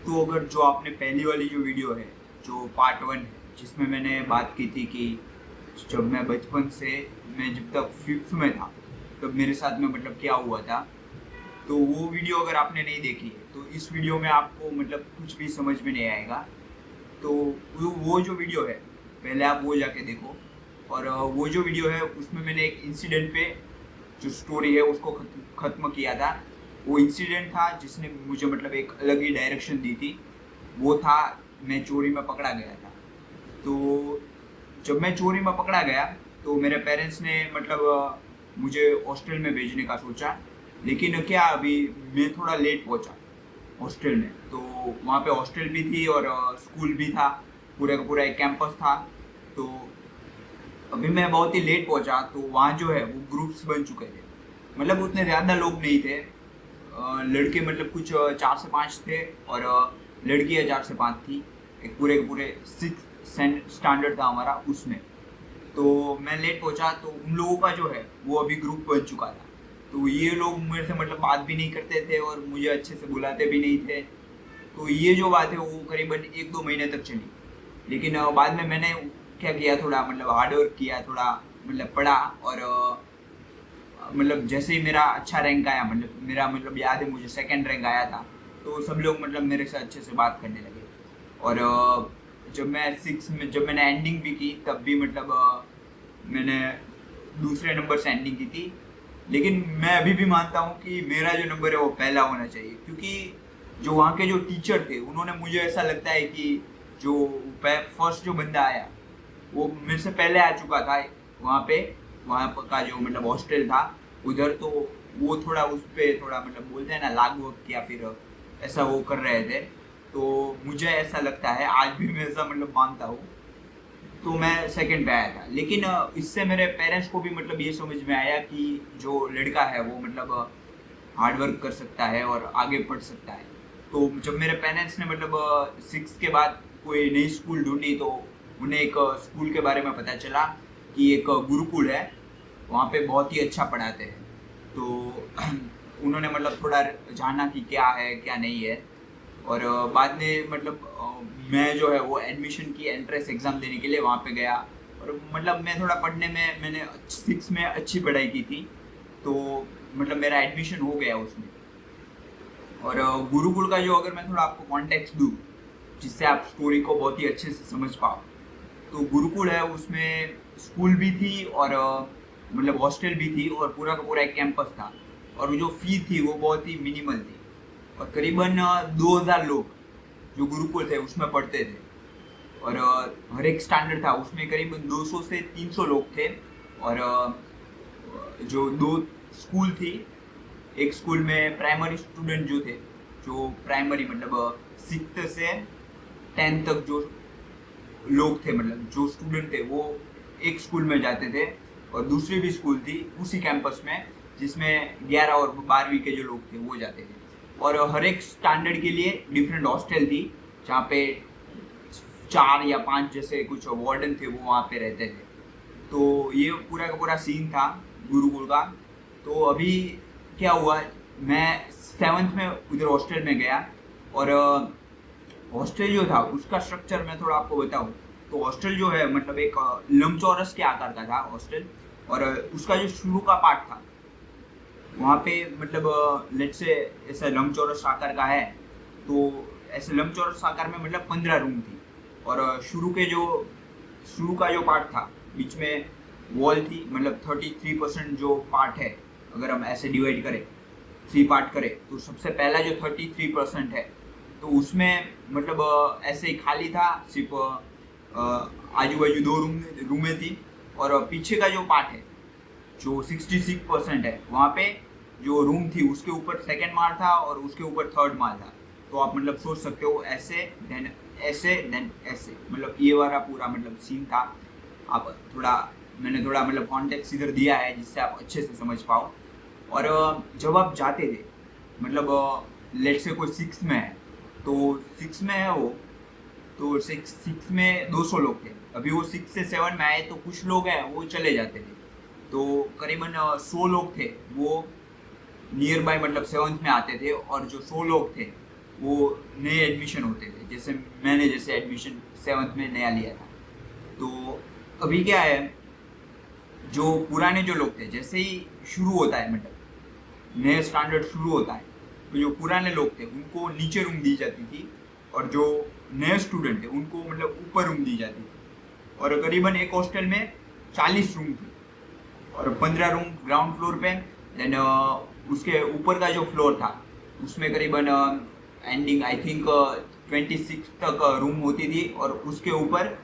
तो अगर जो आपने पहली वाली जो वीडियो है, जो पार्ट 1 है, जिसमें मैंने बात की थी कि जब मैं बचपन से मैं जब तक 5th में था, तब मेरे साथ में मतलब क्या हुआ था, तो वो वीडियो अगर आपने नहीं देखी है, तो इस वीडियो में आपको मतलब कुछ भी समझ में नहीं आएगा। तो वो जो वीडियो है, पहले आप वो जाके देखो। और वो जो वीडियो है उसमें मैंने एक इंसिडेंट पे जो स्टोरी है उसको ख़त्म किया था। वो इंसिडेंट था जिसने मुझे मतलब एक अलग ही डायरेक्शन दी थी। वो था, मैं चोरी में पकड़ा गया था। तो जब मैं चोरी में पकड़ा गया, तो मेरे पेरेंट्स ने मतलब मुझे हॉस्टल में भेजने का सोचा। लेकिन क्या, अभी मैं थोड़ा लेट पहुंचा हॉस्टल में। तो वहाँ पे हॉस्टल भी थी और स्कूल भी था, पूरा का पूरा एक कैंपस था। तो अभी मैं बहुत ही लेट पहुंचा, तो वहाँ जो है वो ग्रुप्स बन चुके थे। मतलब उतने ज़्यादा लोग नहीं थे। लड़के मतलब कुछ 4 से 5 थे, और लड़कियाँ 4 से 5 थी। एक पूरे के पूरे 6th स्टैंडर्ड था हमारा उसमें। तो मैं लेट पहुंचा, तो उन लोगों का जो है वो अभी ग्रुप बन चुका था। तो ये लोग मेरे से मतलब बात भी नहीं करते थे और मुझे अच्छे से बुलाते भी नहीं थे। तो ये जो बात है वो करीबन 1-2 महीने तक चली। लेकिन बाद में मैंने क्या किया, थोड़ा मतलब हार्ड वर्क किया, थोड़ा मतलब पढ़ा। और मतलब जैसे ही मेरा अच्छा रैंक आया, मतलब मेरा मतलब याद है मुझे सेकंड रैंक आया था, तो सब लोग मतलब मेरे से अच्छे से बात करने लगे। और जब मैं 6 में जब मैंने एंडिंग भी की, तब भी मतलब मैंने दूसरे नंबर से एंडिंग की थी। लेकिन मैं अभी भी मानता हूँ कि मेरा जो नंबर है वो पहला होना चाहिए, क्योंकि जो वहाँ के जो टीचर थे उन्होंने, मुझे ऐसा लगता है कि जो फर्स्ट जो बंदा आया वो मेरे से पहले आ चुका था वहाँ पे। का जो मतलब हॉस्टल था उधर, तो वो थोड़ा उस पे थोड़ा मतलब बोलते हैं ना, लागू या फिर ऐसा वो कर रहे थे। तो मुझे ऐसा लगता है, आज भी मैं ऐसा मतलब मानता हूँ। तो मैं सेकंड पे आया था। लेकिन इससे मेरे पेरेंट्स को भी मतलब ये समझ में आया कि जो लड़का है वो मतलब हार्ड वर्क कर सकता है और आगे पढ़ सकता है। तो जब मेरे पेरेंट्स ने मतलब 6 के बाद कोई नई स्कूल ढूंढी, तो उन्हें एक स्कूल के बारे में पता चला कि एक गुरुकुल है, वहाँ पे बहुत ही अच्छा पढ़ाते हैं। तो उन्होंने मतलब थोड़ा जाना कि क्या है क्या नहीं है। और बाद में मतलब मैं जो है वो एडमिशन की एंट्रेंस एग्ज़ाम देने के लिए वहाँ पे गया। और मतलब मैं थोड़ा पढ़ने में, मैंने 6 में अच्छी पढ़ाई की थी। तो मतलब मेरा एडमिशन हो गया उसमें। और गुरुकुल का जो, अगर मैं थोड़ा आपको कॉन्टेक्स्ट दूँ जिससे आप स्टोरी को बहुत ही अच्छे से समझ पाओ, तो गुरुकुल है उसमें स्कूल भी थी और मतलब हॉस्टल भी थी और पूरा का पूरा एक कैंपस था। और जो फी थी वो बहुत ही मिनिमल थी। और करीबन 2000 लोग जो गुरुकुल थे उसमें पढ़ते थे। और हर एक स्टैंडर्ड था उसमें करीबन 200 से 300 लोग थे। और जो दो स्कूल थी, एक स्कूल में प्राइमरी स्टूडेंट जो थे, जो प्राइमरी मतलब 6th से 10th तक जो लोग थे, मतलब जो स्टूडेंट थे, वो एक स्कूल में जाते थे। और दूसरी भी स्कूल थी उसी कैंपस में, जिसमें 11 और 12वीं के जो लोग थे वो जाते थे। और हर एक स्टैंडर्ड के लिए डिफरेंट हॉस्टल थी, जहाँ पे 4 या 5 जैसे कुछ वार्डन थे वो वहाँ पे रहते थे। तो ये पूरा का पूरा सीन था गुरुकुल का। तो अभी क्या हुआ, मैं 7th में उधर हॉस्टल में गया। और हॉस्टल जो था उसका स्ट्रक्चर मैं थोड़ा आपको बताऊं, तो हॉस्टल जो है मतलब एक लंबचौरस के आकार का था हॉस्टल। और उसका जो शुरू का पार्ट था वहाँ पे मतलब लेट से ऐसा लंबचौरस आकार का है। तो ऐसे लंबचौरस आकार में मतलब 15 रूम थी। और शुरू का जो पार्ट था, बीच में वॉल थी, मतलब 33% जो पार्ट है, अगर हम ऐसे डिवाइड करें, 3 पार्ट करें, तो सबसे पहला जो 33% है, तो उसमें मतलब ऐसे ही खाली था, सिर्फ आजू बाजू 2 रूमें थी। और पीछे का जो पार्ट है जो 66% है, वहाँ पे जो रूम थी उसके ऊपर सेकंड माल था और उसके ऊपर थर्ड माल था। तो आप मतलब सोच सकते हो, ऐसे देन ऐसे, मतलब ये वाला पूरा मतलब सीन था। आप थोड़ा, मैंने थोड़ा मतलब कॉन्टेक्स्ट इधर दिया है जिससे आप अच्छे से समझ पाओ। और जब आप जाते थे, मतलब लेट से कोई 6 में है, तो 6 में है वो, तो सिक्स में 200 लोग थे। अभी वो 6 से 7 में आए, तो कुछ लोग हैं वो चले जाते थे। तो करीबन 100 लोग थे वो नियर बाय मतलब 7th में आते थे। और जो 100 लोग थे वो नए एडमिशन होते थे, जैसे एडमिशन 7th में नया लिया था। तो अभी क्या है, जो पुराने जो लोग थे, जैसे ही शुरू होता है मतलब नया स्टैंडर्ड शुरू होता है, तो जो पुराने लोग थे उनको नीचे रूम दी जाती थी, और जो नए स्टूडेंट थे उनको मतलब ऊपर रूम दी जाती थी। और करीबन एक हॉस्टल में 40 रूम थी, और 15 रूम ग्राउंड फ्लोर पे, देन उसके ऊपर का जो फ्लोर था उसमें करीबन एंडिंग आई थिंक 26 तक रूम होती थी, और उसके ऊपर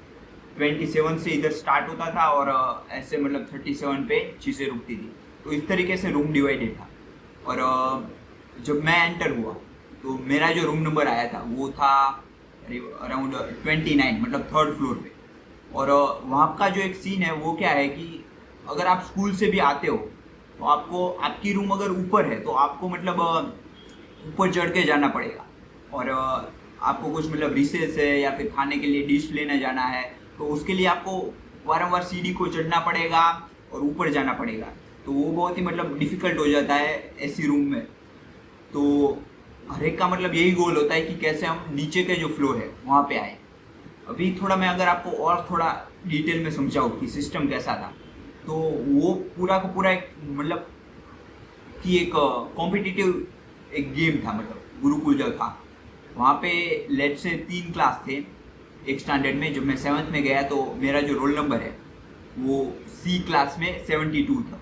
27 से इधर स्टार्ट होता था, और ऐसे मतलब 37 पे चीज़ें रुकती थी। तो इस तरीके से रूम डिवाइडेड था। और जब मैं एंटर हुआ तो मेरा जो रूम नंबर आया था वो था अराउंड 29, मतलब 3rd फ्लोर पे। और वहाँ का जो एक सीन है वो क्या है कि अगर आप स्कूल से भी आते हो तो आपको, आपकी रूम अगर ऊपर है तो आपको मतलब ऊपर चढ़ के जाना पड़ेगा। और आपको कुछ मतलब रिसेस है या फिर खाने के लिए डिश लेने जाना है, तो उसके लिए आपको वारंवार सीढ़ी को चढ़ना पड़ेगा और ऊपर जाना पड़ेगा। तो वो बहुत ही मतलब डिफ़िकल्ट हो जाता है ऐसी रूम में। तो हर एक का मतलब यही गोल होता है कि कैसे हम नीचे के जो फ्लोर है वहाँ पे आए। अभी थोड़ा मैं अगर आपको और थोड़ा डिटेल में समझाऊँ कि सिस्टम कैसा था, तो वो पूरा का पूरा एक मतलब कि एक कॉम्पिटिटिव एक गेम था, मतलब गुरुकुल जो था वहाँ पे लेट से 3 क्लास थे एक स्टैंडर्ड में। जब मैं 7th में गया तो मेरा जो रोल नंबर है वो सी क्लास में 72 था,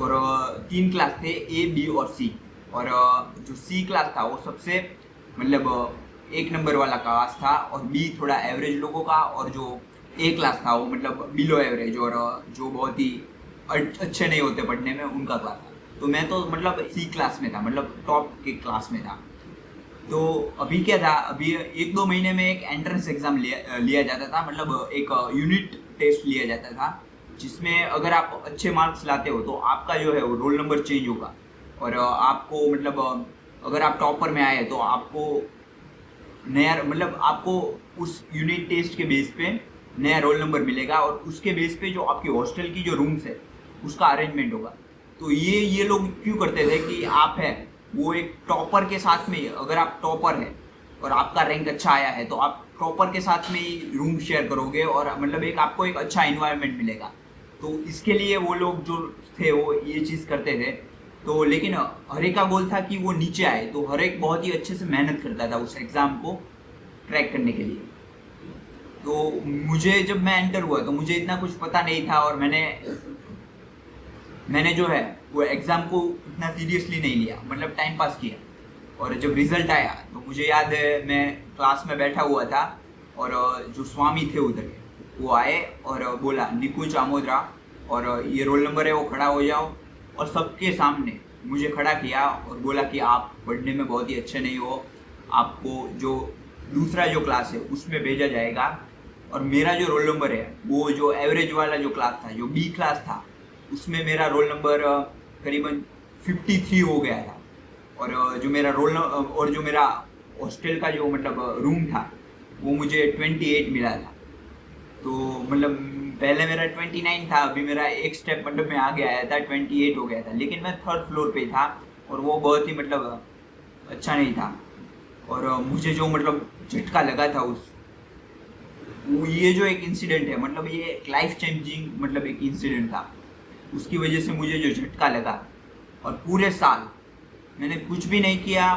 और 3 क्लास थे ए बी और सी। और जो सी क्लास था वो सबसे मतलब 1 नंबर वाला क्लास था, और बी थोड़ा एवरेज लोगों का, और जो ए क्लास था वो मतलब बिलो एवरेज, और जो बहुत ही अच्छे नहीं होते पढ़ने में उनका क्लास था। तो मैं तो मतलब सी क्लास में था, मतलब टॉप के क्लास में था। तो अभी क्या था, अभी 1-2 महीने में एक एंट्रेंस एग्ज़ाम लिया जाता था, मतलब एक यूनिट टेस्ट लिया जाता था, जिसमें अगर आप अच्छे मार्क्स लाते हो तो आपका जो है वो रोल नंबर चेंज होगा। और आपको मतलब अगर आप टॉपर में आए तो आपको नया मतलब आपको उस यूनिट टेस्ट के बेस पे नया रोल नंबर मिलेगा, और उसके बेस पे जो आपकी हॉस्टल की जो रूम्स है उसका अरेंजमेंट होगा। तो ये लोग क्यों करते थे कि आप है वो एक टॉपर के साथ में, अगर आप टॉपर है और आपका रैंक अच्छा आया है तो आप टॉपर के साथ में ही रूम शेयर करोगे, और मतलब एक आपको एक अच्छा इन्वायरमेंट मिलेगा। तो इसके लिए वो लोग जो थे वो ये चीज़ करते थे। तो लेकिन हर एक का गोल था कि वो नीचे आए, तो हर एक बहुत ही अच्छे से मेहनत करता था उस एग्ज़ाम को क्रैक करने के लिए। तो मुझे जब मैं एंटर हुआ तो मुझे इतना कुछ पता नहीं था, और मैंने जो है वो एग्ज़ाम को इतना सीरियसली नहीं लिया, मतलब टाइम पास किया। और जब रिज़ल्ट आया तो मुझे याद है मैं क्लास में बैठा हुआ था, और जो स्वामी थे उधर के वो आए और बोला निकुंज आमोदरा, और ये रोल नंबर है वो खड़ा हो जाओ। और सबके सामने मुझे खड़ा किया और बोला कि आप पढ़ने में बहुत ही अच्छे नहीं हो, आपको जो दूसरा जो क्लास है उसमें भेजा जाएगा। और मेरा जो रोल नंबर है वो जो एवरेज वाला जो क्लास था, जो बी क्लास था, उसमें मेरा रोल नंबर करीबन 53 हो गया था। और जो मेरा हॉस्टल का जो मतलब रूम था वो मुझे 28 मिला था। तो मतलब पहले मेरा 29 था, अभी मेरा एक स्टेप मतलब मैं आगे आया था, 28 हो गया था। लेकिन मैं 3rd फ्लोर पे था, और वो बहुत ही मतलब अच्छा नहीं था। और मुझे जो मतलब झटका लगा था ये जो एक इंसिडेंट है, मतलब ये एक लाइफ चेंजिंग मतलब एक इंसिडेंट था। उसकी वजह से मुझे जो झटका लगा, और पूरे साल मैंने कुछ भी नहीं किया,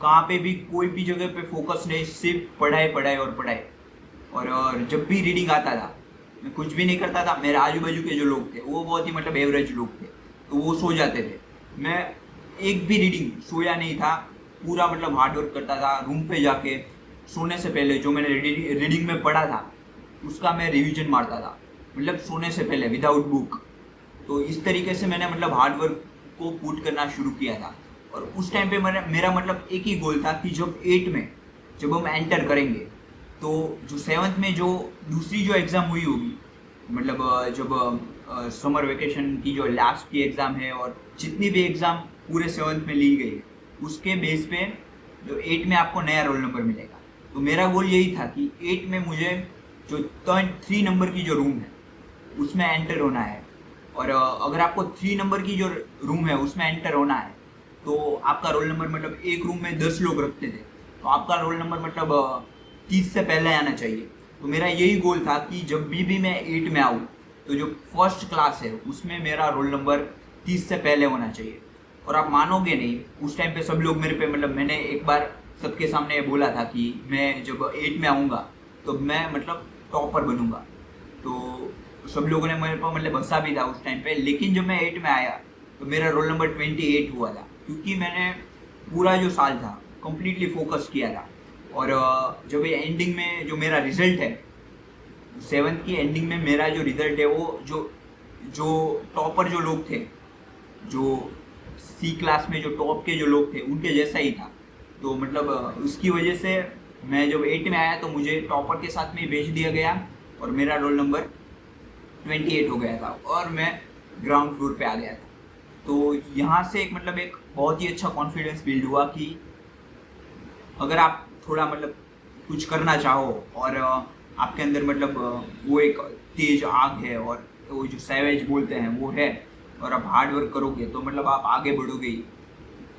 कहाँ पे भी कोई भी जगह पे फोकस नहीं, सिर्फ पढ़ाई पढ़ाई और पढ़ाई। और जब भी रीडिंग आता था मैं कुछ भी नहीं करता था। मेरे आजू बाजू के जो लोग थे वो बहुत ही मतलब एवरेज लोग थे, तो वो सो जाते थे। मैं एक भी रीडिंग सोया नहीं था, पूरा मतलब हार्ड वर्क करता था। रूम पे जाके सोने से पहले जो मैंने रीडिंग में पढ़ा था उसका मैं रिवीजन मारता था, मतलब सोने से पहले विदाउट बुक। तो इस तरीके से मैंने मतलब हार्ड वर्क को पुट करना शुरू किया था। और उस टाइम पे मेरा मतलब एक ही गोल था कि जब 8 में जब हम एंटर करेंगे तो जो 7th में जो दूसरी जो एग्ज़ाम हुई होगी, मतलब जब समर वेकेशन की जो लास्ट की एग्ज़ाम है और जितनी भी एग्ज़ाम पूरे 7th में ली गई है, उसके बेस पे जो 8 में आपको नया रोल नंबर मिलेगा। तो मेरा गोल यही था कि 8 में मुझे जो 3 नंबर की जो रूम है उसमें एंटर होना है। और अगर आपको 3 नंबर की जो रूम है उसमें एंटर होना है तो आपका रोल नंबर मतलब एक रूम में 10 लोग रखते थे, तो आपका रोल नंबर मतलब 30 से पहले आना चाहिए। तो मेरा यही गोल था कि जब भी मैं 8 में आऊँ तो जो फर्स्ट क्लास है उसमें मेरा रोल नंबर 30 से पहले होना चाहिए। और आप मानोगे नहीं, उस टाइम पे सब लोग मेरे पे मतलब मैंने एक बार सबके सामने बोला था कि मैं जब 8 में आऊँगा तो मैं मतलब टॉपर बनूंगा। तो सब लोगों ने मेरे पर मतलब हंसा भी था उस टाइम पे, लेकिन जब मैं 8 में आया तो मेरा रोल नंबर 28 हुआ था, क्योंकि मैंने पूरा जो साल था कंप्लीटली फोकस किया था। और जब ये एंडिंग में जो मेरा रिजल्ट है, 7th की एंडिंग में मेरा जो रिजल्ट है वो जो जो टॉपर जो लोग थे, जो सी क्लास में जो टॉप के जो लोग थे उनके जैसा ही था। तो मतलब उसकी वजह से मैं जब 8 में आया तो मुझे टॉपर के साथ में ही भेज दिया गया और मेरा रोल नंबर 28 हो गया था और मैं ग्राउंड फ्लोर पे आ गया था। तो यहाँ से एक मतलब एक बहुत ही अच्छा कॉन्फिडेंस बिल्ड हुआ कि अगर आप थोड़ा मतलब कुछ करना चाहो और आपके अंदर मतलब वो एक तेज आग है और वो जो सैवेज बोलते हैं वो है, और आप हार्ड वर्क करोगे तो मतलब आप आगे बढ़ोगे ही।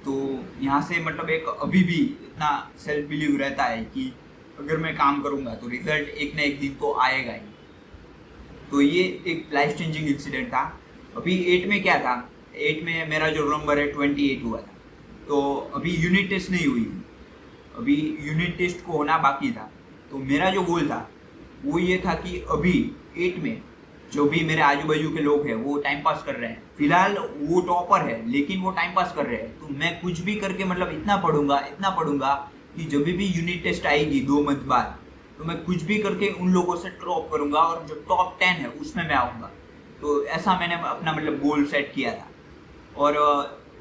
तो यहाँ से मतलब एक अभी भी इतना सेल्फ बिलीव रहता है कि अगर मैं काम करूँगा तो रिजल्ट एक ना एक दिन तो आएगा ही। तो ये एक लाइफ चेंजिंग इंसिडेंट था। अभी 8 में क्या था, 8 में मेरा जो रोल नंबर है 28 हुआ था। तो अभी यूनिट टेस्ट नहीं हुई, अभी यूनिट टेस्ट को होना बाकी था। तो मेरा जो गोल था वो ये था कि अभी 8 में जो भी मेरे आजू बाजू के लोग हैं वो टाइम पास कर रहे हैं, फिलहाल वो टॉपर है लेकिन वो टाइम पास कर रहे हैं, तो मैं कुछ भी करके मतलब इतना पढ़ूंगा कि जब भी यूनिट टेस्ट आएगी 2 मंथ बाद तो मैं कुछ भी करके उन लोगों से टॉप करूंगा और जो टॉप 10 है उसमें मैं आऊँगा। तो ऐसा मैंने अपना मतलब गोल सेट किया था। और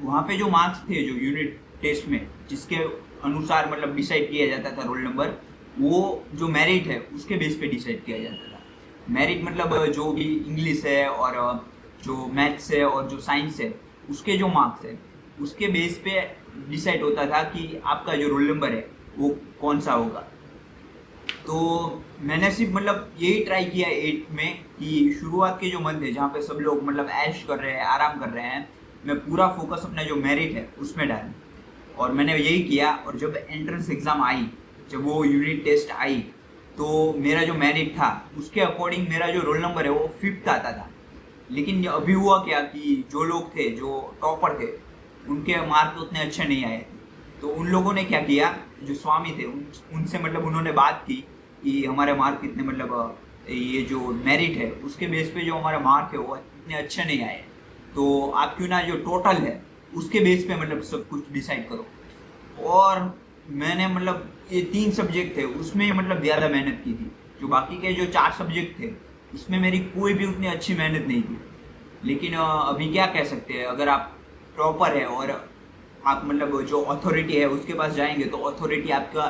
वहाँ पे जो मार्क्स थे जो यूनिट टेस्ट में जिसके अनुसार मतलब डिसाइड किया जाता था रोल नंबर, वो जो मेरिट है उसके बेस पे डिसाइड किया जाता था। मेरिट मतलब जो भी इंग्लिश है और जो मैथ्स है और जो साइंस है उसके जो मार्क्स है उसके बेस पे डिसाइड होता था कि आपका जो रोल नंबर है वो कौन सा होगा। तो मैंने सिर्फ मतलब यही ट्राई किया 8 में कि शुरुआत के जो मंथ है जहाँ पे सब लोग मतलब ऐश कर रहे हैं, आराम कर रहे हैं, मैं पूरा फोकस अपना जो मेरिट है उसमें डालूं। और मैंने यही किया। और जब एंट्रेंस एग्ज़ाम आई, जब वो यूनिट टेस्ट आई, तो मेरा जो मेरिट था उसके अकॉर्डिंग मेरा जो रोल नंबर है वो 5th आता था। लेकिन अभी हुआ क्या कि जो लोग थे जो टॉपर थे उनके मार्क उतने अच्छे नहीं आए। तो उन लोगों ने क्या किया, जो स्वामी थे उनसे मतलब उन्होंने बात की कि हमारे मार्क इतने मतलब ये जो मेरिट है उसके बेस पे जो हमारे मार्क है वो इतने अच्छे नहीं आए, तो आप क्यों ना जो टोटल है उसके बेस पे मतलब सब कुछ डिसाइड करो। और मैंने मतलब ये 3 सब्जेक्ट थे उसमें मतलब ज़्यादा मेहनत की थी। जो बाकी के जो 4 सब्जेक्ट थे उसमें मेरी कोई भी उतनी अच्छी मेहनत नहीं थी। लेकिन अभी क्या कह सकते हैं, अगर आप टॉपर है और आप मतलब जो अथॉरिटी है उसके पास जाएंगे तो अथॉरिटी आपका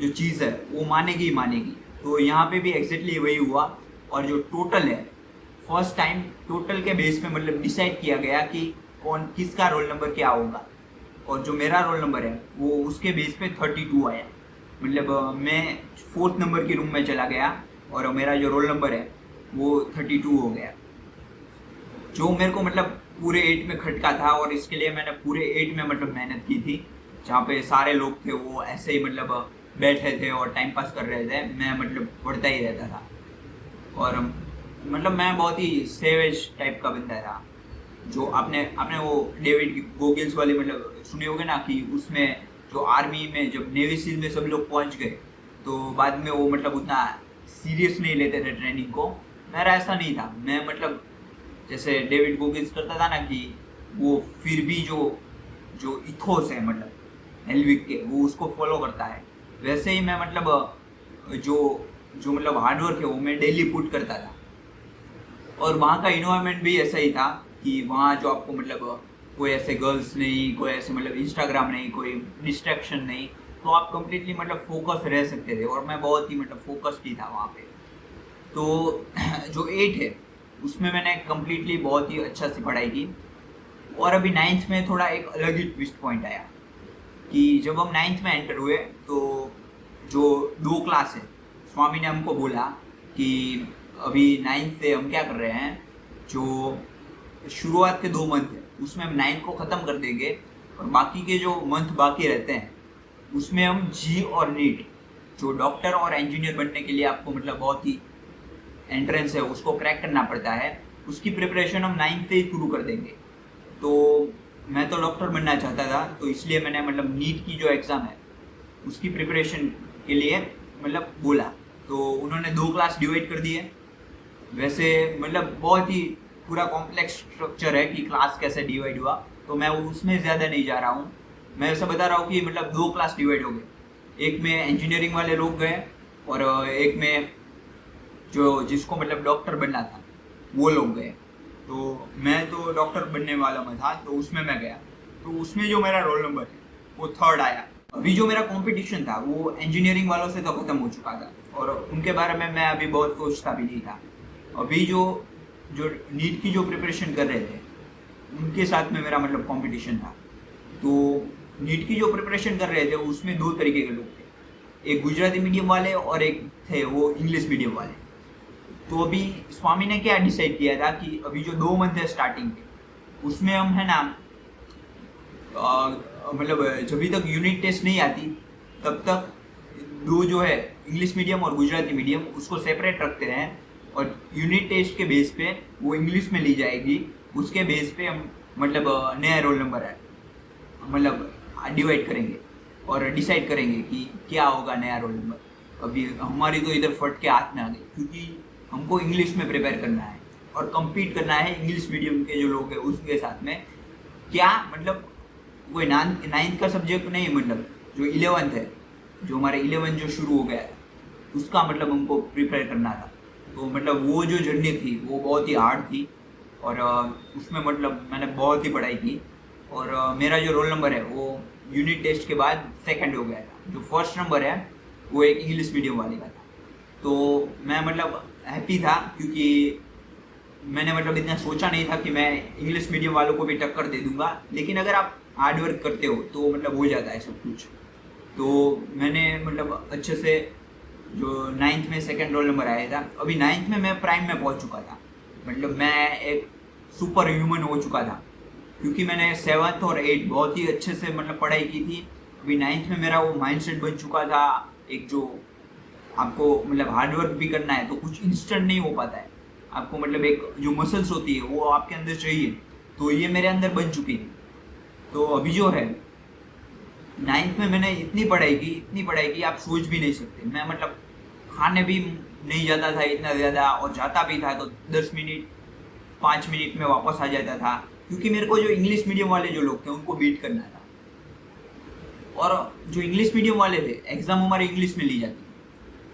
जो चीज़ है वो मानेगी ही मानेगी। तो यहाँ पे भी एग्जैक्टली वही हुआ। और जो टोटल है फर्स्ट टाइम टोटल के बेस पे मतलब डिसाइड किया गया कि कौन किसका रोल नंबर क्या होगा। और जो मेरा रोल नंबर है वो उसके बेस पे 32 आया। मतलब मैं 4th नंबर के रूम में चला गया और मेरा जो रोल नंबर है वो 32 हो गया, जो मेरे को मतलब पूरे 8 में खटका था। और इसके लिए मैंने पूरे 8 में मतलब मेहनत की थी, जहाँ पे सारे लोग थे वो ऐसे ही मतलब बैठे थे और टाइम पास कर रहे थे, मैं मतलब पढ़ता ही रहता था। और मतलब मैं बहुत ही सेवेज टाइप का बंदा था। जो आपने आपने वो डेविड गोगिल्स वाली मतलब सुने होगे ना कि उसमें जो आर्मी में जब नेवी सील में सब लोग पहुंच गए तो बाद में वो मतलब उतना सीरियस नहीं लेते थे ट्रेनिंग को। मेरा ऐसा नहीं था, मैं मतलब जैसे डेविड गोगिल्स करता था ना कि वो फिर भी जो जो इथोस है मतलब हेल्विक के वो उसको फॉलो करता है, वैसे ही मैं मतलब जो जो मतलब हार्डवर्क है वो मैं डेली पुट करता था। और वहाँ का इन्वायरमेंट भी ऐसा ही था कि वहाँ जो आपको मतलब कोई ऐसे गर्ल्स नहीं, कोई ऐसे मतलब इंस्टाग्राम नहीं, कोई डिस्ट्रैक्शन नहीं, तो आप कम्प्लीटली मतलब फोकस रह सकते थे। और मैं बहुत ही मतलब फोकस्ड ही था वहाँ पे। तो जो 8 है उसमें मैंने कम्प्लीटली बहुत ही अच्छा से पढ़ाई की। और अभी 9th में थोड़ा एक अलग ही ट्विस्ट पॉइंट आया कि जब हम 9th में एंटर हुए तो जो 2 क्लास है स्वामी ने हमको बोला कि अभी 9th से हम क्या कर रहे हैं, जो शुरुआत के 2 मंथ है उसमें हम 9th को ख़त्म कर देंगे और बाकी के जो मंथ बाकी रहते हैं उसमें हम जी और नीट, जो डॉक्टर और इंजीनियर बनने के लिए आपको मतलब बहुत ही एंट्रेंस है उसको क्रैक करना पड़ता है, उसकी प्रिपरेशन हम 9th से ही शुरू कर देंगे। तो मैं तो डॉक्टर बनना चाहता था, तो इसलिए मैंने मतलब नीट की जो एग्ज़ाम है उसकी प्रिपरेशन के लिए मतलब बोला। तो उन्होंने 2 क्लास डिवाइड कर दिए। वैसे मतलब बहुत ही पूरा कॉम्प्लेक्स स्ट्रक्चर है कि क्लास कैसे डिवाइड हुआ, तो मैं उसमें ज़्यादा नहीं जा रहा हूँ। मैं ऐसा बता रहा हूँ कि मतलब 2 क्लास डिवाइड हो गए, एक में इंजीनियरिंग वाले लोग गए और एक में जो जिसको मतलब डॉक्टर बनना था वो लोग गए। तो मैं तो डॉक्टर बनने वाला में था, तो उसमें मैं गया। तो उसमें जो मेरा रोल नंबर है वो 3rd आया। अभी जो मेरा कंपटीशन था वो इंजीनियरिंग वालों से तो ख़त्म हो चुका था और उनके बारे में मैं अभी बहुत सोचता भी नहीं था। अभी जो जो नीट की जो प्रिपरेशन कर रहे थे उनके साथ में मेरा मतलब कंपटीशन था। तो नीट की जो प्रिपरेशन कर रहे थे उसमें 2 तरीके के लोग थे, एक गुजराती मीडियम वाले और एक थे वो इंग्लिश मीडियम वाले। तो अभी स्वामी ने क्या डिसाइड किया था कि अभी जो 2 मंथ है स्टार्टिंग के उसमें हम है ना मतलब जब तक यूनिट टेस्ट नहीं आती तब तक दो जो है इंग्लिश मीडियम और गुजराती मीडियम उसको सेपरेट रखते हैं और यूनिट टेस्ट के बेस पे वो इंग्लिश में ली जाएगी। उसके बेस पे हम मतलब नया रोल नंबर है मतलब डिवाइड करेंगे और डिसाइड करेंगे कि क्या होगा नया रोल नंबर। अभी हमारी तो इधर फट के हाथ में आ गई क्योंकि हमको इंग्लिश में प्रिपेयर करना है और compete करना है इंग्लिश मीडियम के जो लोग हैं उसके साथ में। क्या मतलब कोई 9th का सब्जेक्ट नहीं, मतलब जो 11th है, जो हमारे 11 जो शुरू हो गया है उसका मतलब हमको प्रिपेयर करना था। तो मतलब वो जो जर्नी थी वो बहुत ही हार्ड थी और उसमें मतलब मैंने बहुत ही पढ़ाई की और मेरा जो रोल नंबर है वो यूनिट टेस्ट के बाद 2nd हो गया था। जो 1st नंबर है वो एक इंग्लिश मीडियम वाले का था। तो मैं मतलब हैप्पी था क्योंकि मैंने मतलब इतना सोचा नहीं था कि मैं इंग्लिश मीडियम वालों को भी टक्कर दे दूंगा, लेकिन अगर आप हार्ड वर्क करते हो तो मतलब हो जाता है सब कुछ। तो मैंने मतलब अच्छे से जो 9th में 2nd रोल नंबर आया था, अभी 9th में मैं प्राइम में पहुंच चुका था, मतलब मैं एक सुपर ह्यूमन हो चुका था क्योंकि मैंने 7th और 8th बहुत ही अच्छे से मतलब पढ़ाई की थी। अभी 9th में मेरा वो माइंडसेट बन चुका था, एक जो आपको मतलब हार्ड वर्क भी करना है तो कुछ इंस्टेंट नहीं हो पाता है, आपको मतलब एक जो मसल्स होती है वो आपके अंदर चाहिए, तो ये मेरे अंदर बन चुकी थी। तो अभी जो है 9th में मैंने इतनी पढ़ाई की आप सोच भी नहीं सकते। मैं मतलब खाने भी नहीं जाता था इतना ज़्यादा और जाता भी था तो 10 मिनट 5 मिनट में वापस आ जाता था क्योंकि मेरे को जो इंग्लिश मीडियम वाले जो लोग थे उनको बीट करना था। और जो इंग्लिश मीडियम वाले थे एग्ज़ाम हमारे इंग्लिश में ली जाती थी,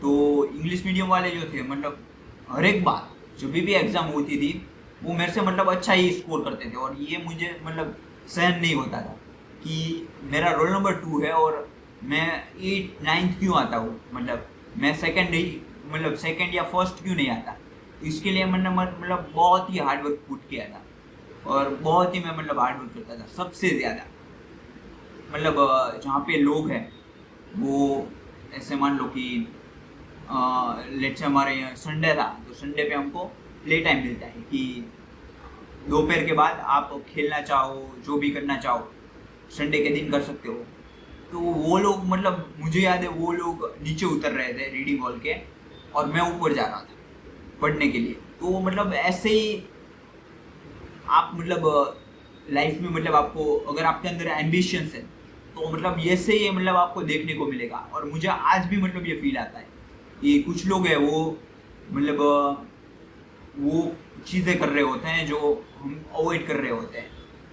तो इंग्लिश मीडियम वाले जो थे मतलब हर एक बार जब भी एग्ज़ाम होती थी वो मेरे से मतलब अच्छा ही स्कोर करते थे और ये मुझे मतलब सहन नहीं होता था कि मेरा रोल नंबर 2 है और मैं 8 9th क्यों आता हूँ, मतलब मैं 2nd नहीं, मतलब 2nd या 1st क्यों नहीं आता। इसके लिए मैंने मतलब बहुत ही हार्ड वर्क पुट किया था और बहुत ही मैं मतलब हार्ड वर्क करता था सबसे ज़्यादा। मतलब जहाँ पे लोग हैं वो ऐसे मान लो कि लेट से हमारे यहाँ संडे था तो संडे पे हमको प्ले टाइम मिलता है कि दोपहर के बाद आप खेलना चाहो जो भी करना चाहो संडे के दिन कर सकते हो। तो वो लोग मतलब मुझे याद है वो लोग नीचे उतर रहे थे रीडिंग हॉल के और मैं ऊपर जा रहा था पढ़ने के लिए। तो मतलब ऐसे ही आप मतलब लाइफ में मतलब आपको अगर आपके अंदर एम्बिशंस है तो मतलब ऐसे ही मतलब आपको देखने को मिलेगा। और मुझे आज भी मतलब ये फील आता है कि कुछ लोग हैं वो मतलब वो चीज़ें कर रहे होते हैं जो हम अवॉइड कर रहे होते हैं।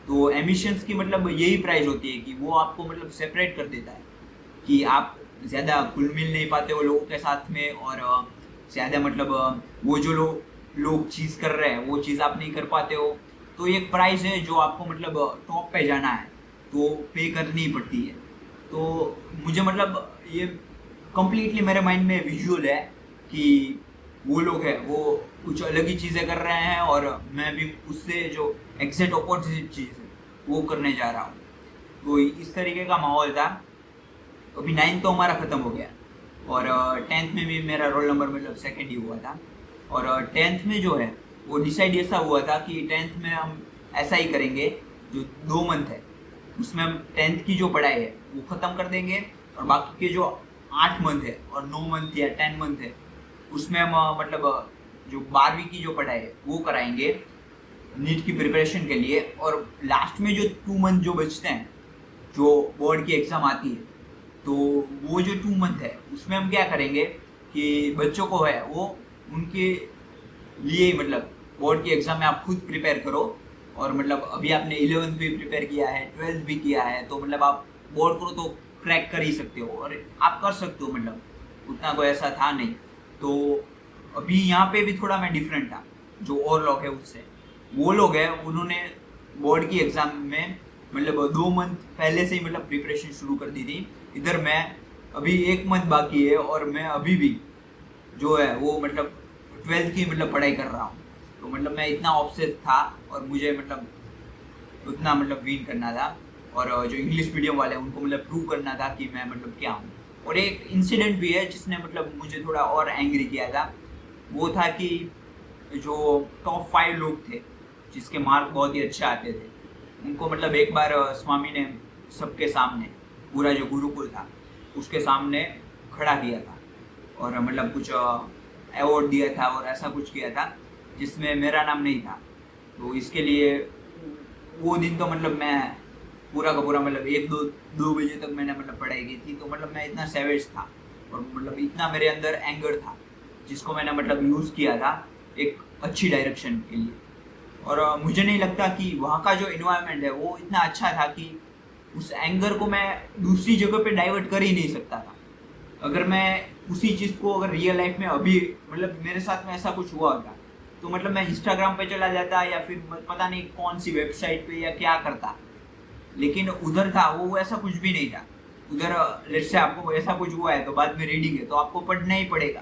तो एम्बिशंस की मतलब यही प्राइस होती है कि वो आपको मतलब सेपरेट कर देता है कि आप ज़्यादा घुल मिल नहीं पाते हो लोगों के साथ में और ज़्यादा मतलब वो जो लोग चीज़ कर रहे हैं वो चीज़ आप नहीं कर पाते हो। तो एक प्राइस है जो आपको मतलब टॉप पे जाना है तो पे करनी पड़ती है। तो मुझे मतलब ये कम्प्लीटली मेरे माइंड में विजुअल है कि वो लोग हैं वो कुछ अलग ही चीज़ें कर रहे हैं और मैं भी उससे जो एग्जैक्ट अपोजिट चीज़ है वो करने जा रहा हूँ। तो इस तरीके का माहौल था। अभी 9th तो हमारा ख़त्म हो गया और 10th में भी मेरा रोल नंबर मतलब 2nd ही हुआ था। और 10th में जो है वो डिसाइड ऐसा हुआ था कि 10th में हम ऐसा ही करेंगे, जो 2 मंथ है उसमें हम 10th की जो पढ़ाई है वो ख़त्म कर देंगे, और बाकी के जो 8 मंथ है और 9 मंथ या 10 मंथ है उसमें हम मतलब जो 12वीं की जो पढ़ाई है वो कराएंगे नीट की प्रिपरेशन के लिए। और लास्ट में जो 2 मंथ जो बचते हैं, जो बोर्ड की एग्ज़ाम आती है, तो वो जो 2 मंथ है उसमें हम क्या करेंगे कि बच्चों को है वो उनके लिए मतलब बोर्ड की एग्ज़ाम में आप खुद प्रिपेयर करो। और मतलब अभी आपने 11th भी प्रिपेयर किया है, 12th भी किया है, तो मतलब आप बोर्ड करो तो क्रैक कर ही सकते हो और आप कर सकते हो, मतलब उतना कोई ऐसा था नहीं। तो अभी यहाँ पे भी थोड़ा मैं डिफरेंट था जो और लोग है उससे। वो लोग हैं उन्होंने बोर्ड की एग्ज़ाम में मतलब 2 मंथ पहले से ही मतलब प्रिपरेशन शुरू कर दी थी। इधर मैं अभी 1 मंथ बाकी है और मैं अभी भी जो है वो मतलब 12th की मतलब पढ़ाई कर रहा हूँ। तो मतलब मैं इतना ऑब्सेस था और मुझे मतलब उतना मतलब विन करना था, और जो इंग्लिश मीडियम वाले हैं उनको मतलब प्रूव करना था कि मैं मतलब क्या हूँ। और एक इंसिडेंट भी है जिसने मतलब मुझे थोड़ा और एंग्री किया था। वो था कि जो टॉप 5 लोग थे जिसके मार्क बहुत ही अच्छे आते थे, उनको मतलब एक बार स्वामी ने सबके सामने, पूरा जो गुरुकुल था उसके सामने खड़ा किया था और मतलब कुछ अवार्ड दिया था और ऐसा कुछ किया था जिसमें मेरा नाम नहीं था। तो इसके लिए वो दिन तो मतलब मैं पूरा का पूरा मतलब 1-2 बजे तक मैंने मतलब पढ़ाई की थी। तो मतलब मैं इतना सेवेज था और मतलब इतना मेरे अंदर एंगर था जिसको मैंने मतलब यूज़ किया था एक अच्छी डायरेक्शन के लिए। और मुझे नहीं लगता कि वहाँ का जो इन्वायरमेंट है वो इतना अच्छा था कि उस एंगर को मैं दूसरी जगह पे डाइवर्ट कर ही नहीं सकता था। अगर मैं उसी चीज़ को अगर रियल लाइफ में अभी मतलब मेरे साथ में ऐसा कुछ हुआ होता, तो मतलब मैं इंस्टाग्राम पे चला जाता या फिर पता नहीं कौन सी वेबसाइट पे या क्या करता। लेकिन उधर था वो ऐसा कुछ भी नहीं था। उधर लेट्स से आपको ऐसा कुछ हुआ है तो बाद में रीडिंग है तो आपको पढ़ना ही पड़ेगा।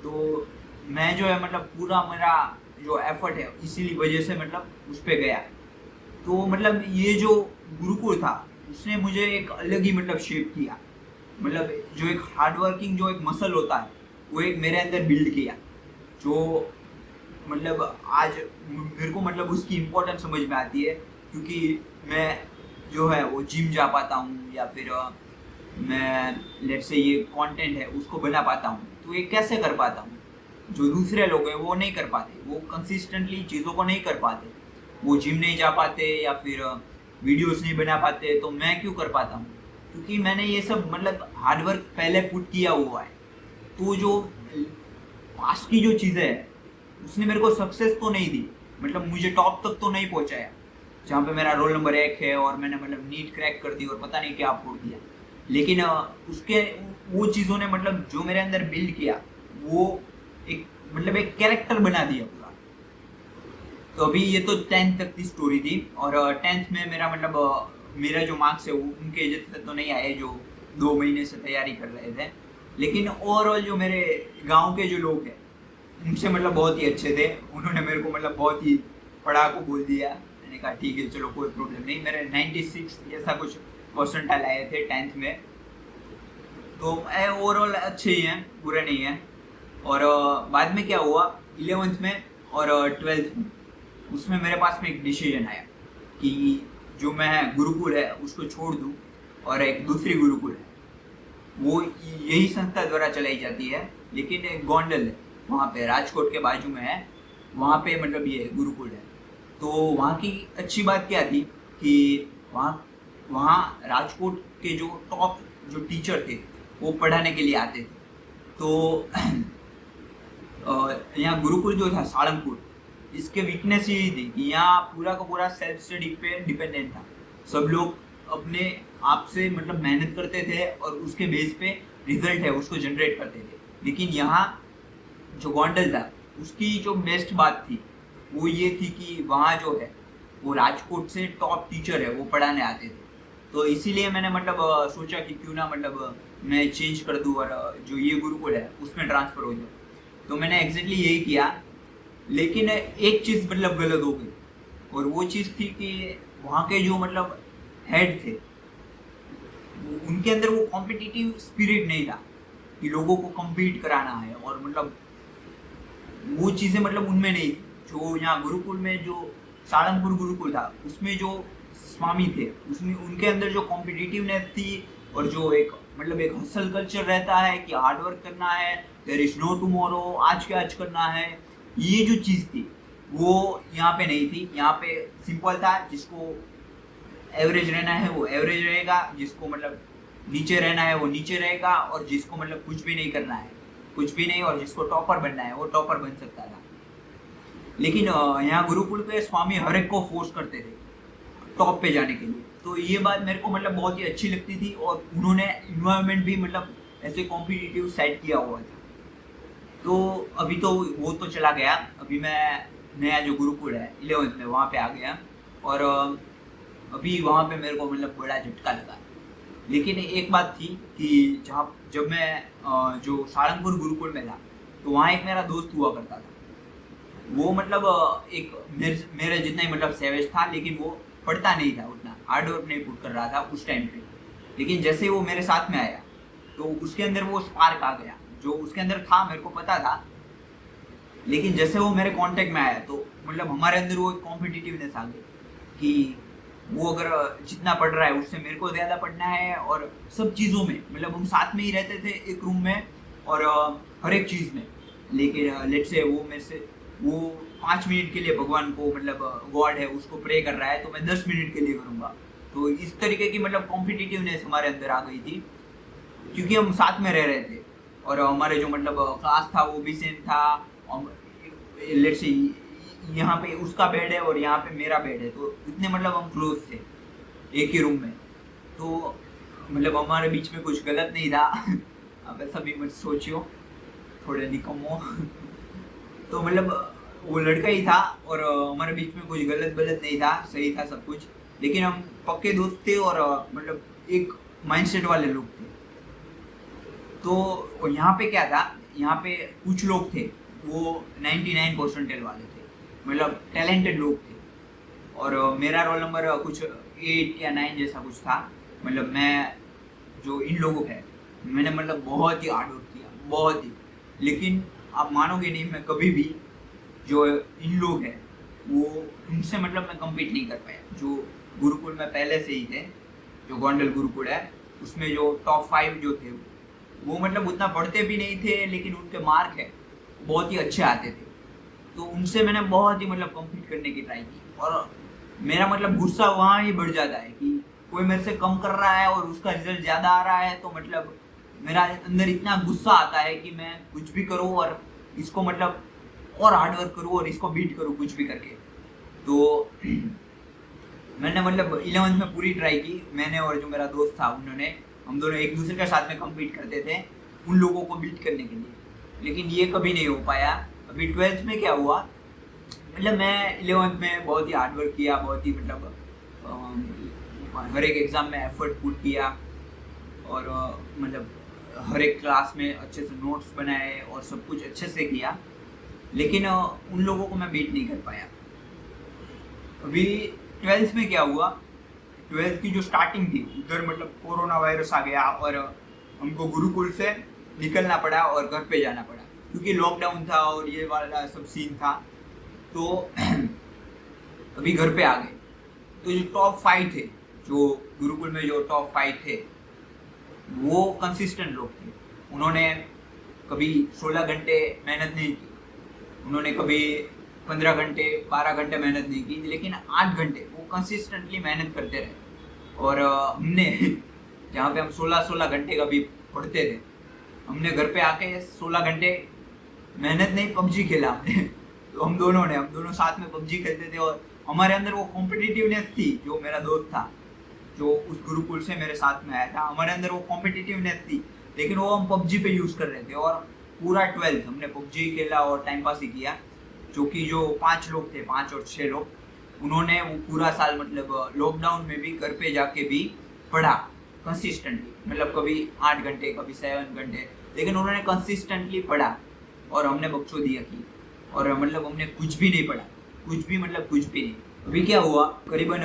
तो मैं जो है मतलब पूरा मेरा जो एफर्ट है इसीलिए वजह से मतलब उस पर गया। तो मतलब ये जो गुरुकुल था उसने मुझे एक अलग ही मतलब शेप किया। मतलब जो एक हार्ड वर्किंग जो एक मसल होता है वो एक मेरे अंदर बिल्ड किया, जो मतलब आज मेरे को मतलब उसकी इम्पोर्टेंस समझ में आती है। क्योंकि मैं जो है वो जिम जा पाता हूँ या फिर मैं लेट से ये कंटेंट है उसको बना पाता हूँ। तो ये कैसे कर पाता हूँ, जो दूसरे लोग हैं वो नहीं कर पाते, वो कंसिस्टेंटली चीज़ों को नहीं कर पाते, वो जिम नहीं जा पाते या फिर वीडियोस नहीं बना पाते, तो मैं क्यों कर पाता हूँ? क्योंकि मैंने ये सब मतलब हार्डवर्क पहले पुट किया हुआ है। तो जो पास्ट की जो चीज़ें हैं उसने मेरे को सक्सेस तो नहीं दी, मतलब मुझे टॉप तक तो नहीं पहुंचाया जहाँ पे मेरा रोल नंबर 1 है और मैंने मतलब नीट क्रैक कर दी और पता नहीं क्या फोड़ दिया। लेकिन उसके वो चीज़ों ने मतलब जो मेरे अंदर बिल्ड किया वो एक मतलब एक कैरेक्टर बना दिया पूरा। तो अभी ये तो 10th तक की स्टोरी थी। और 10th में मेरा मतलब मेरा जो मार्क्स है वो उनके जैसे तो नहीं आए जो 2 महीने से तैयारी कर रहे थे। लेकिन ओवरऑल जो मेरे गांव के जो लोग हैं उनसे मतलब बहुत ही अच्छे थे। उन्होंने मेरे को मतलब बहुत ही पढ़ाकू बोल दिया। मैंने कहा ठीक है चलो कोई प्रॉब्लम नहीं। मेरे 96 ऐसा कुछ परसेंटाइल आए थे 10th में। तो ओवरऑल अच्छे ही हैं, बुरे नहीं हैं। और बाद में क्या हुआ 11th में और 12th में, उसमें मेरे पास में एक डिसीजन आया कि जो मैं गुरुकुल है उसको छोड़ दूँ और एक दूसरी गुरुकुल है, वो यही संस्था द्वारा चलाई जाती है लेकिन एक गोंडल है वहाँ पे राजकोट के बाजू में है, वहाँ पे मतलब ये गुरुकुल है। तो वहाँ की अच्छी बात क्या थी कि वहाँ वहाँ राजकोट के जो टॉप जो टीचर थे वो पढ़ाने के लिए आते थे। तो यहाँ गुरुकुल जो था सालंगपुर, इसके वीकनेस यही थी कि यहाँ पूरा का पूरा सेल्फ स्टडी पे डिपेंडेंट था। सब लोग अपने आप से मतलब मेहनत करते थे और उसके बेस पे रिजल्ट है उसको जनरेट करते थे। लेकिन यहाँ जो गोंडल था उसकी जो बेस्ट बात थी वो ये थी कि वहाँ जो है वो राजकोट से टॉप टीचर है वो पढ़ाने आते थे। तो इसीलिए मैंने मतलब सोचा कि क्यों ना मतलब मैं चेंज कर दूँ और जो ये गुरुकुल है उसमें ट्रांसफ़र हो जाऊँ। तो मैंने एग्जैक्टली यही किया। लेकिन एक चीज़ मतलब गलत हो गई, और वो चीज़ थी कि वहाँ के जो मतलब हेड थे उनके अंदर वो कॉम्पिटिटिव स्पिरिट नहीं था कि लोगों को कम्पीट कराना है, और मतलब वो चीज़ें मतलब उनमें नहीं थी। जो यहाँ गुरुकुल में जो सालंगपुर गुरुकुल था उसमें जो स्वामी थे, उसमें उनके अंदर जो कॉम्पिटिटिवनेस थी और जो एक मतलब एक हसल कल्चर रहता है कि हार्ड वर्क करना है, देयर इज नो टुमारो, आज के आज करना है, ये जो चीज़ थी वो यहाँ पे नहीं थी। यहाँ पे सिंपल था, जिसको एवरेज रहना है वो एवरेज रहेगा, जिसको मतलब नीचे रहना है वो नीचे रहेगा, और जिसको मतलब कुछ भी नहीं करना है कुछ भी नहीं, और जिसको टॉपर बनना है वो टॉपर बन सकता था। लेकिन यहाँ गुरुकुल के स्वामी हर एक को फोर्स करते थे टॉप पे जाने के लिए। तो ये बात मेरे को मतलब बहुत ही अच्छी लगती थी, और उन्होंने इन्वायरमेंट भी मतलब ऐसे कॉम्पिटिटिव सेट किया हुआ था। तो अभी तो वो तो चला गया, अभी मैं नया जो गुरुकुल है 11th में वहाँ पे आ गया, और अभी वहाँ पे मेरे को मतलब बड़ा झटका लगा। लेकिन एक बात थी कि जब मैं जो सारंगपुर गुरुकुल में था, तो वहाँ एक मेरा दोस्त हुआ करता था। वो मतलब एक मेरे जितना ही मतलब सेवेज था, लेकिन वो पढ़ता नहीं था, उतना हार्ड वर्क नहीं पुट कर रहा था उस टाइम पे। लेकिन जैसे ही वो मेरे साथ में आया, तो उसके अंदर वो स्पार्क आ गया, जो उसके अंदर था मेरे को पता था। लेकिन जैसे वो मेरे कांटेक्ट में आया, तो मतलब हमारे अंदर वो कॉम्पिटिटिवनेस आ गई कि वो अगर जितना पढ़ रहा है उससे मेरे को ज़्यादा पढ़ना है, और सब चीज़ों में मतलब हम साथ में ही रहते थे एक रूम में, और हर एक चीज़ में। लेकिन लेट से वो मेरे से वो 5 मिनट के लिए भगवान को मतलब गॉड है उसको प्रे कर रहा है, तो मैं 10 मिनट के लिए करूँगा। तो इस तरीके की मतलब कॉम्पिटिटिवनेस हमारे अंदर आ गई थी, क्योंकि हम साथ में रह रहे थे, और हमारे जो मतलब क्लास था वो भी सेम था। लेट से यहाँ पे उसका बेड है और यहाँ पे मेरा बेड है, तो इतने मतलब हम क्लोज थे एक ही रूम में। तो मतलब हमारे बीच में कुछ गलत नहीं था। अब ऐसा भी मत सोचियो, थोड़े निकम्मो। तो मतलब वो लड़का ही था, और हमारे बीच में कुछ गलत नहीं था, सही था सब कुछ। लेकिन हम पक्के दोस्त थे, और मतलब एक माइंडसेट वाले लोग थे। तो यहाँ पे क्या था, यहाँ पे कुछ लोग थे वो 99 परसेंटाइल वाले थे, मतलब टैलेंटेड लोग थे, और मेरा रोल नंबर कुछ 8 या 9 जैसा कुछ था। मतलब मैं जो इन लोगों है, मैंने मतलब बहुत ही हार्ड वर्क किया, बहुत ही। लेकिन आप मानोगे नहीं, मैं कभी भी जो इन लोग हैं वो उनसे मतलब मैं कम्पीट नहीं कर पाया। जो गुरुकुल में पहले से ही थे, जो गोंडल गुरुकुल है, उसमें जो टॉप 5 जो थे वो मतलब उतना पढ़ते भी नहीं थे, लेकिन उनके मार्क है बहुत ही अच्छे आते थे। तो उनसे मैंने बहुत ही मतलब कम्पीट करने की ट्राई की, और मेरा मतलब गुस्सा वहाँ ही बढ़ जाता है कि कोई मेरे से कम कर रहा है और उसका रिजल्ट ज़्यादा आ रहा है, तो मतलब मेरा अंदर इतना गुस्सा आता है कि मैं कुछ भी करूँ और इसको मतलब और हार्ड वर्क करूँ और इसको बीट करूँ कुछ भी करके। तो मैंने मतलब 11th में पूरी ट्राई की, मैंने और जो मेरा दोस्त था उन्होंने, हम दोनों एक दूसरे के साथ में कम्पीट करते थे उन लोगों को बीट करने के लिए। लेकिन ये कभी नहीं हो पाया। अभी 12th में क्या हुआ, मतलब मैं 11th में बहुत ही हार्ड वर्क किया, बहुत ही मतलब हर एक एग्ज़ाम में एफर्ट पुट किया, और मतलब हर एक क्लास में अच्छे से नोट्स बनाए और सब कुछ अच्छे से किया। लेकिन उन लोगों को मैं बीट नहीं कर पाया। अभी 12th में क्या हुआ, 12th की जो स्टार्टिंग थी उधर मतलब कोरोना वायरस आ गया, और हमको गुरुकुल से निकलना पड़ा और घर पे जाना पड़ा, क्योंकि लॉकडाउन था और ये वाला सब सीन था। तो अभी घर पे आ गए। तो जो टॉप 5 थे, जो गुरुकुल में जो टॉप 5 थे, वो कंसिस्टेंट लोग थे। उन्होंने कभी 16 घंटे मेहनत नहीं की, उन्होंने कभी 15 घंटे 12 घंटे मेहनत नहीं की, लेकिन 8 घंटे वो कंसिस्टेंटली मेहनत करते रहे। और हमने जहाँ पे हम 16 घंटे कभी पढ़ते थे, हमने घर पे आके 16 घंटे मेहनत नहीं, पबजी खेला हमने। तो हम दोनों साथ में पबजी खेलते थे, और हमारे अंदर वो कॉम्पिटिटिवनेस थी। जो मेरा दोस्त था जो उस गुरुकुल से मेरे साथ में आया था, हमारे अंदर वो कॉम्पिटिटिवनेस थी, लेकिन वो हम पबजी पे यूज़ कर रहे थे। और पूरा 12th हमने पबजी खेला और टाइम पास ही किया। जो कि जो 5 लोग थे, 5 और 6 लोग, उन्होंने वो पूरा साल मतलब लॉकडाउन में भी घर पे जाके भी पढ़ा कंसिस्टेंटली, मतलब कभी 8 घंटे कभी 7 घंटे, लेकिन उन्होंने कंसिस्टेंटली पढ़ा। और हमने बकचोदियाँ की, और मतलब हमने कुछ भी नहीं पढ़ा, कुछ भी मतलब कुछ भी नहीं। अभी क्या हुआ, करीबन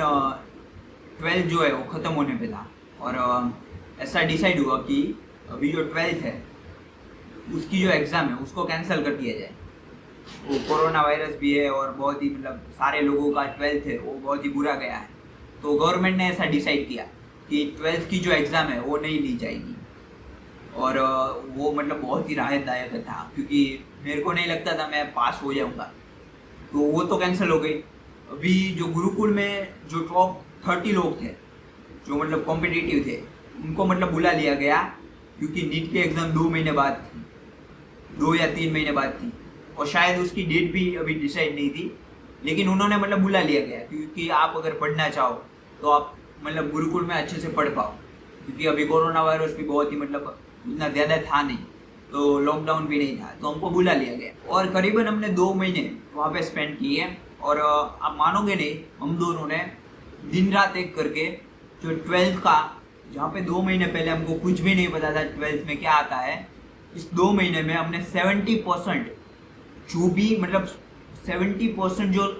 12th जो है वो ख़त्म होने पे था, और ऐसा डिसाइड हुआ कि अभी जो 12th है उसकी जो एग्ज़ाम है उसको कैंसिल कर दिया जाए। वो कोरोना वायरस भी है, और बहुत ही मतलब सारे लोगों का 12th है वो बहुत ही बुरा गया है। तो गवर्नमेंट ने ऐसा डिसाइड किया कि 12th की जो एग्ज़ाम है वो नहीं ली जाएगी। और वो मतलब बहुत ही राहतदायक था, क्योंकि मेरे को नहीं लगता था मैं पास हो जाऊंगा, तो वो तो कैंसिल हो गई। अभी जो गुरुकुल में जो टॉप 30 लोग थे जो मतलब कॉम्पिटिटिव थे, उनको मतलब बुला लिया गया, क्योंकि नीट की एग्ज़ाम 2 महीने बाद थी, 2 या 3 महीने बाद थी, और शायद उसकी डेट भी अभी डिसाइड नहीं थी, लेकिन उन्होंने मतलब बुला लिया गया, क्योंकि आप अगर पढ़ना चाहो तो आप मतलब गुरुकुल में अच्छे से पढ़ पाओ, क्योंकि अभी कोरोना वायरस भी बहुत ही मतलब इतना ज़्यादा था नहीं, तो लॉकडाउन भी नहीं था, तो हमको बुला लिया गया। और करीबन हमने 2 महीने वहाँ पे स्पेंड किए, और आप मानोगे नहीं, हम दोनों ने दिन रात एक करके जो 12th का, जहाँ पे 2 महीने पहले हमको कुछ भी नहीं पता था 12th में क्या आता है, इस 2 महीने में हमने 70% जो भी मतलब 70% जो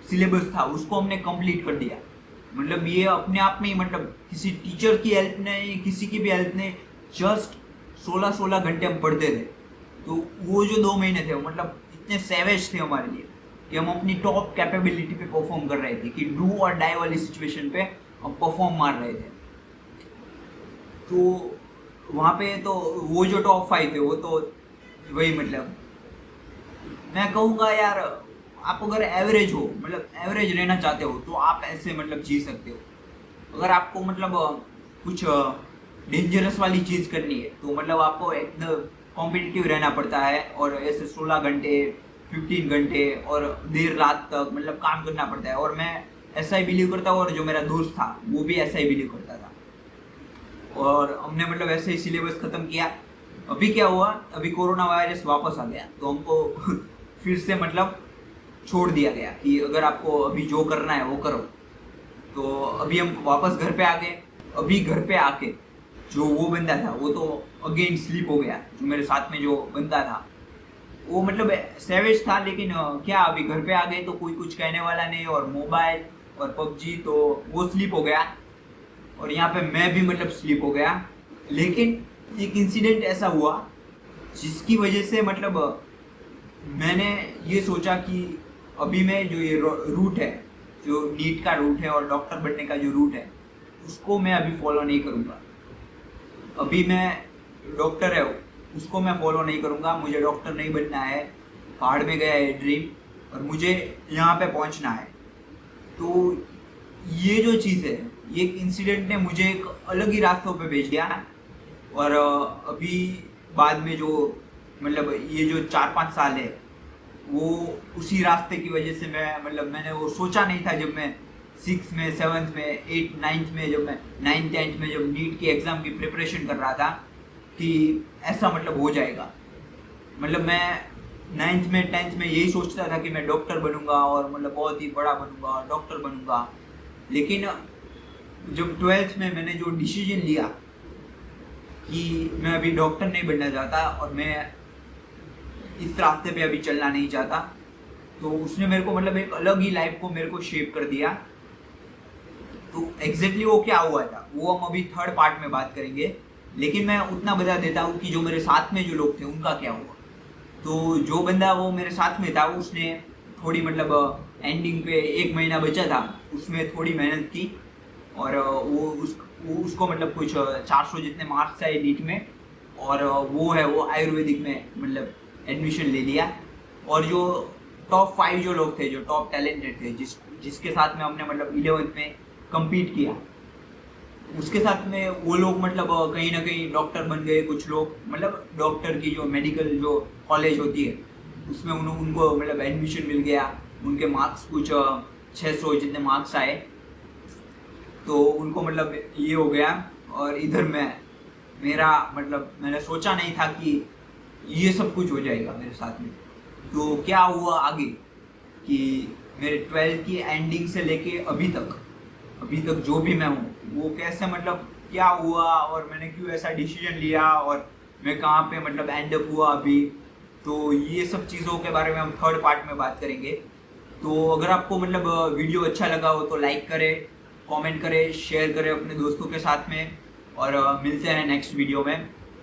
सिलेबस था उसको हमने कंप्लीट कर दिया। मतलब ये अपने आप में ही मतलब किसी टीचर की हेल्प नहीं, किसी की भी हेल्प नहीं, जस्ट 16 घंटे हम पढ़ते थे। तो वो जो 2 महीने थे वो मतलब इतने सेवेज थे हमारे लिए कि हम अपनी टॉप कैपेबिलिटी पे परफॉर्म कर रहे थे, कि डू और डाई वाली सिचुएशन पे हम परफॉर्म मार रहे थे। तो वहाँ पे तो वो जो टॉप 5 थे वो तो वही मतलब मैं कहूँगा यार, आप अगर एवरेज हो, मतलब एवरेज रहना चाहते हो, तो आप ऐसे मतलब जी सकते हो। अगर आपको मतलब कुछ डेंजरस वाली चीज़ करनी है, तो मतलब आपको एकदम कॉम्पिटिटिव रहना पड़ता है, और ऐसे 16 घंटे 15 घंटे और देर रात तक मतलब काम करना पड़ता है। और मैं ऐसा ही बिलीव करता हूँ, और जो मेरा दोस्त था वो भी ऐसा ही बिलीव करता था, और हमने मतलब ऐसे ही सिलेबस ख़त्म किया। अभी क्या हुआ, अभी कोरोना वायरस वापस आ गया, तो हमको फिर से मतलब छोड़ दिया गया कि अगर आपको अभी जो करना है वो करो। तो अभी हम वापस घर पे आ गए। अभी घर पे आके जो वो बंदा था वो तो अगेन स्लीप हो गया, जो मेरे साथ में जो बंदा था वो मतलब सेवेज था, लेकिन क्या अभी घर पे आ गए तो कोई कुछ कहने वाला नहीं, और मोबाइल और पबजी, तो वो स्लीप हो गया, और यहाँ पे मैं भी मतलब स्लीप हो गया। लेकिन एक इंसिडेंट ऐसा हुआ जिसकी वजह से मतलब मैंने ये सोचा कि अभी मैं जो ये रूट है, जो नीट का रूट है और डॉक्टर बनने का जो रूट है, उसको मैं अभी फॉलो नहीं करूँगा। अभी मैं डॉक्टर है उसको मैं फॉलो नहीं करूँगा। मुझे डॉक्टर नहीं बनना है, पहाड़ में गया है ड्रीम, और मुझे यहाँ पे पहुँचना है। तो ये जो चीज़ है, ये इंसिडेंट ने मुझे एक अलग ही रास्तों पे भेज दिया। और अभी बाद में जो मतलब ये जो 4-5 साल है, वो उसी रास्ते की वजह से मैं मतलब मैंने वो सोचा नहीं था, जब मैं 6 में 7th में 8 9th में, जब मैं 9th 10th में जब नीट की एग्ज़ाम की प्रिपरेशन कर रहा था, कि ऐसा मतलब हो जाएगा। मतलब मैं 9th में 10th में यही सोचता था कि मैं डॉक्टर बनूंगा, और मतलब बहुत ही बड़ा बनूंगा, डॉक्टर बनूंगा। लेकिन जब 12th में मैंने जो डिसीजन लिया कि मैं अभी डॉक्टर नहीं बनना चाहता, और मैं इस रास्ते पे अभी चलना नहीं चाहता, तो उसने मेरे को मतलब एक अलग ही लाइफ को मेरे को शेप कर दिया। तो एग्जैक्टली वो क्या हुआ था वो हम अभी 3rd पार्ट में बात करेंगे, लेकिन मैं उतना बता देता हूँ कि जो मेरे साथ में जो लोग थे उनका क्या हुआ। तो जो बंदा वो मेरे साथ में था, उसने थोड़ी मतलब एंडिंग पे 1 महीना बचा था, उसमें थोड़ी मेहनत की, और वो उसको मतलब कुछ 400 जितने मार्क्स आए नीट में, और वो आयुर्वेदिक में मतलब एडमिशन ले लिया। और जो टॉप 5 जो लोग थे, जो टॉप टैलेंटेड थे, जिसके साथ में हमने मतलब 11th में compete किया, उसके साथ में वो लोग मतलब कहीं ना कहीं डॉक्टर बन गए। कुछ लोग मतलब डॉक्टर की जो मेडिकल जो कॉलेज होती है उसमें उनको मतलब एडमिशन मिल गया, उनके मार्क्स कुछ 600 जितने मार्क्स आए, तो उनको मतलब ये हो गया। और इधर मेरा मतलब मैंने सोचा नहीं था कि ये सब कुछ हो जाएगा मेरे साथ में। तो क्या हुआ आगे कि मेरे 12th की एंडिंग से लेके अभी तक जो भी मैं हूँ, वो कैसे मतलब क्या हुआ, और मैंने क्यों ऐसा डिसीजन लिया, और मैं कहाँ पे मतलब एंड अप हुआ अभी। तो ये सब चीज़ों के बारे में हम 3rd पार्ट में बात करेंगे। तो अगर आपको मतलब वीडियो अच्छा लगा हो तो लाइक करें, कमेंट करें, शेयर करें अपने दोस्तों के साथ में, और मिलते हैं नेक्स्ट वीडियो में।